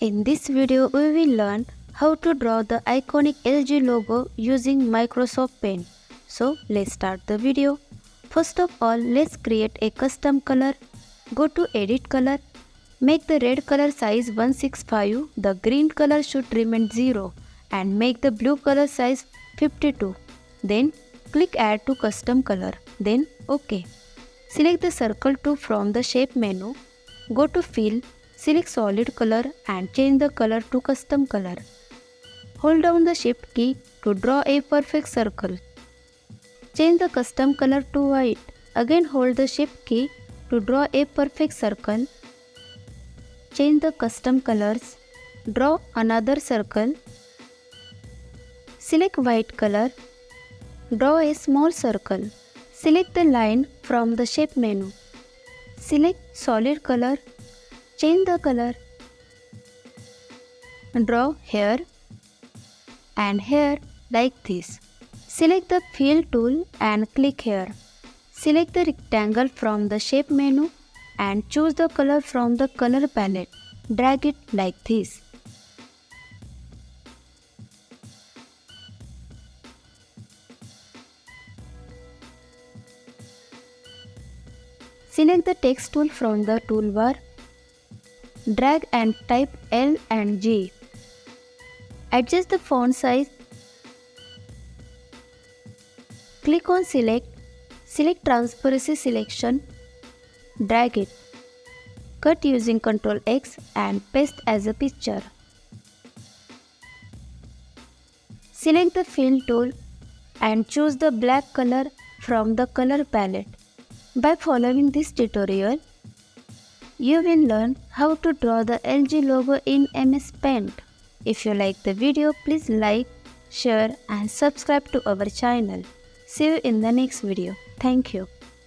In this video, we will learn how to draw the iconic LG logo using Microsoft Paint. So let's start the video. First of all, let's create a custom color. Go to Edit Color. Make the red color size 165, the green color should remain 0 and make the blue color size 52. Then click Add to Custom Color. Then OK. Select the circle tool from the Shape menu. Go to Fill, select Solid Color and change the color to Custom Color. Hold down the Shift key to draw a perfect circle. Change the custom color to white. Again hold the Shift key to draw a perfect circle. Change the custom colors. Draw another circle. Select white color. Draw a small circle. Select the line from the Shape menu. Select solid color. Change the color. Draw here and here like this. Select the Fill tool and click here. Select the rectangle from the Shape menu and choose the color from the color palette. Drag it like this. Select the text tool from the toolbar. Drag and type L and G. Adjust the font size. Click on Select. Select Transparency selection. Drag it. Cut using Ctrl X and paste as a picture. Select the Fill tool and choose the black color from the color palette. By following this tutorial, you will learn how to draw the LG logo in MS Paint. If you like the video, please like, share and subscribe to our channel. See you in the next video. Thank you.